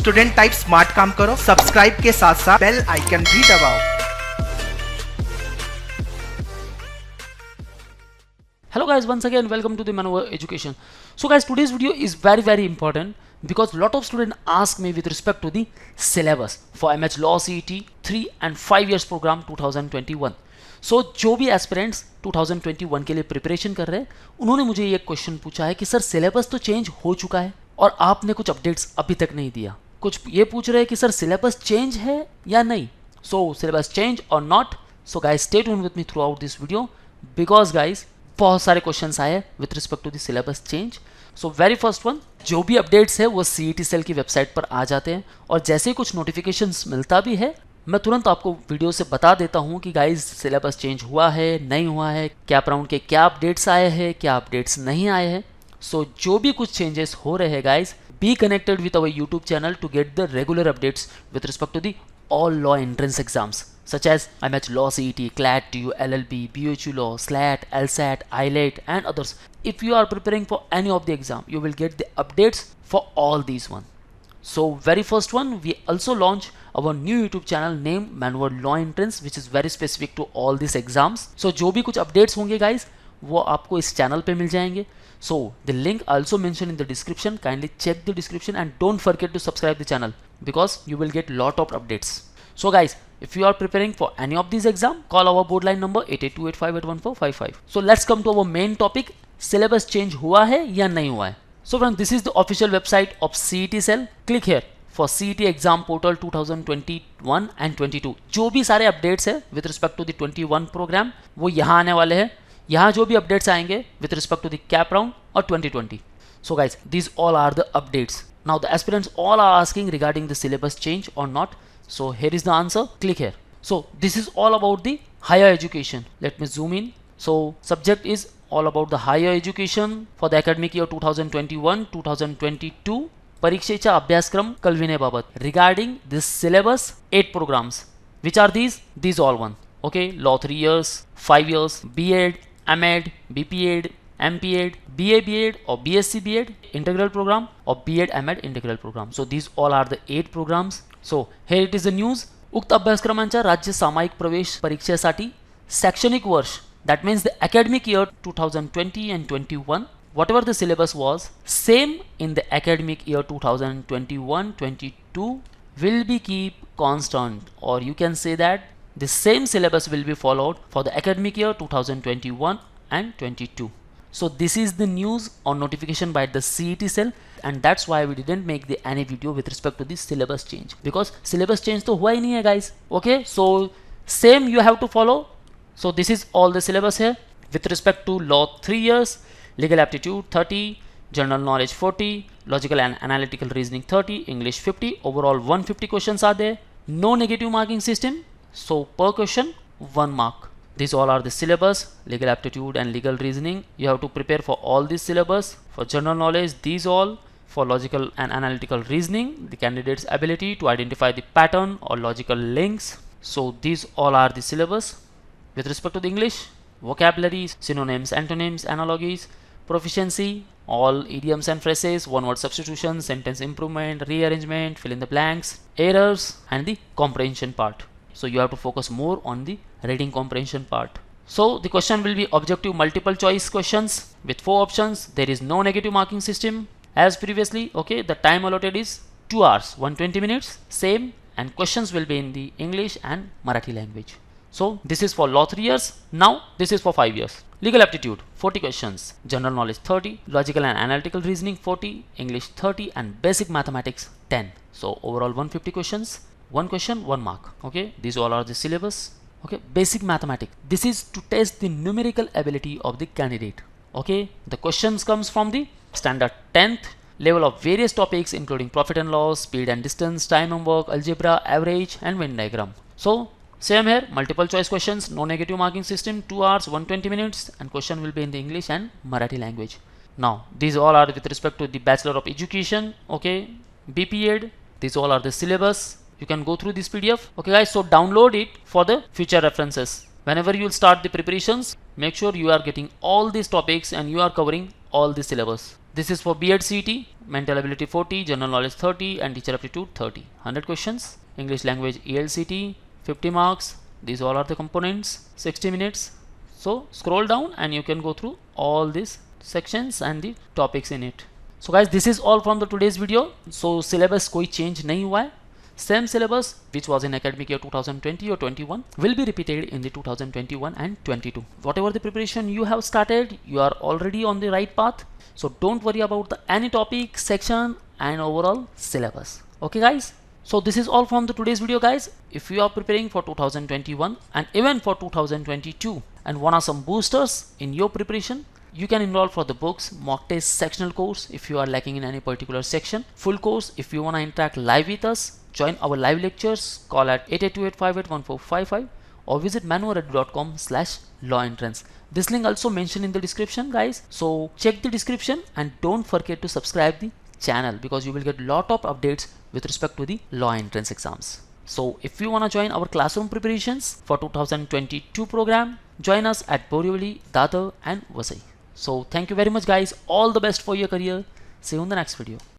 Student type smart काम करो, subscribe के साथ साथ बेल आइकन भी दबाओ। Hello guys, once again welcome to the Manova Education. So guys, today's video is very important because lot of students ask me with respect to the syllabus for MH Law CET 3 and 5 years program 2021. So जो भी aspirants 2021 के लिए preparation कर रहे हैं उन्होंने मुझे ये क्वेश्चन पूछा है कि सर सिलेबस तो चेंज हो चुका है और आपने कुछ अपडेट्स अभी तक नहीं दिया। कुछ ये पूछ रहे हैं कि सर सिलेबस चेंज है या नहीं। सो सिलेबस चेंज और not. So guys stay tuned with me throughout this video because guys बहुत सारे क्वेश्चंस आए with respect to the syllabus change. So very first one, जो भी अपडेट्स है वो सीईटी सेल की वेबसाइट पर आ जाते हैं और जैसे ही कुछ नोटिफिकेशंस मिलता भी है मैं तुरंत आपको वीडियो से बता देता हूं कि गाइस सिलेबस चेंज हुआ है नहीं हुआ है, कैप राउंड के क्या अपडेट्स आए हैं क्या अपडेट्स नहीं आए हैं। सो जो भी कुछ चेंजेस हो रहे हैं guys, be connected with our YouTube channel to get the regular updates with respect to the all law entrance exams such as IMH Law CET, CLAT TU, LLB, BHU Law, SLAT, LSAT, ILAT and others. If you are preparing for any of the exam, you will get the updates for all these one. So very first one, we also launch our new YouTube channel named Manova Law Entrance which is very specific to all these exams. So जो भी कुछ updates होंगे guys वो आपको इस channel पे मिल जाएंगे। So the link also mentioned in the description. Kindly check the description and don't forget to subscribe the channel because you will get lot of updates. So guys, if you are preparing for any of these exam, call our board line number 8828581455. So let's come to our main topic. Syllabus change हुआ है या नहीं हुआ है? So friends, this is the official website of CET Cell. Click here for CET exam portal 2021 and 22. जो भी सारे updates है with respect to the 21 program वो यहाँ आने वाले हैं। यहाँ जो भी अपडेट्स आएंगे with respect to the cap round और 2020. So guys these all are the updates. Now the aspirants all are asking regarding the syllabus change or not. So here is the answer. Click here. So this is all about the higher education. Let me zoom in. So subject is all about the higher education for the academic year 2021-2022. परीक्षेचा अभ्यासक्रम कल्विनेबाबत regarding this syllabus 8 programs. Which are these? These all one. Okay, law 3 years, 5 years, B.Ed, M.Ed, B.P.Ed, M.P.Ed, B.A. B.Ed or B.Sc B.Ed integral program or B.Ed M.Ed integral program. So these all are the 8 programs. So here it is the news. उक्त अभ्यासक्रमांच्या राज्य सामायिक प्रवेश परीक्षेसाठी शैक्षणिक वर्ष that means the academic year 2020 and 21 whatever the syllabus was same in the academic year 2021-22 will be keep constant, or you can say that the same syllabus will be followed for the academic year 2021 and 22. So this is the news or notification by the CET cell and that's why we didn't make the any video with respect to the syllabus change because syllabus change तो हुआ ही नहीं है guys. Okay, so same you have to follow. So this is all the syllabus here with respect to law 3 years, legal aptitude 30, general knowledge 40, logical and analytical reasoning 30, English 50, overall 150 questions are there. No negative marking system. So per question 1 mark. These all are the syllabus, legal aptitude and legal reasoning. You have to prepare for all these syllabus. For general knowledge, these all. For logical and analytical reasoning, the candidate's ability to identify the pattern or logical links. So these all are the syllabus. With respect to the English, vocabulary, synonyms, antonyms, analogies, proficiency, all idioms and phrases, one word substitution, sentence improvement, rearrangement, fill in the blanks, errors and the comprehension part. So you have to focus more on the reading comprehension part. So the question will be objective multiple choice questions with 4 options. There is no negative marking system as previously. Okay, the time allotted is 2 hours 120 minutes same and questions will be in the English and Marathi language. So this is for law 3 years. Now this is for 5 years. Legal aptitude 40 questions, general knowledge 30, logical and analytical reasoning 40, English 30 and basic mathematics 10. So overall 150 questions. 1 question 1 mark. Okay, these all are the syllabus. Okay, basic mathematics, this is to test the numerical ability of the candidate. Okay, the questions comes from the standard 10th level of various topics including profit and loss, speed and distance, time and work, algebra, average and Venn diagram. So same here, multiple choice questions, no negative marking system, 2 hours 120 minutes and question will be in the English and Marathi language. Now these all are with respect to the Bachelor of Education. Okay, B.P.Ed, these all are the syllabus. You can go through this PDF. Okay guys, so download it for the future references. Whenever you will start the preparations, make sure you are getting all these topics and you are covering all the syllabus. This is for B.Ed CET, mental ability 40, general knowledge 30 and teacher aptitude 30. 100 questions. English language ELCT 50 marks. These all are the components, 60 minutes. So scroll down and you can go through all these sections and the topics in it. So guys, this is all from the today's video. So syllabus कोई change नहीं हुआ है. Same syllabus which was in academic year 2020 or 21 will be repeated in the 2021 and 22. Whatever the preparation you have started, you are already on the right path. So don't worry about the any topic, section and overall syllabus. Okay guys. So this is all from the today's video guys. If you are preparing for 2021 and even for 2022 and want some boosters in your preparation, you can enroll for the books, mock test, sectional course if you are lacking in any particular section, full course if you want to interact live with us, join our live lectures, call at 8828581455 or visit manuaredu.com/law entrance. This link also mentioned in the description guys. So check the description and don't forget to subscribe the channel because you will get lot of updates with respect to the law entrance exams. So if you want to join our classroom preparations for 2022 program, join us at Borivali, Dadar and Vasai. So thank you very much guys. All the best for your career. See you in the next video.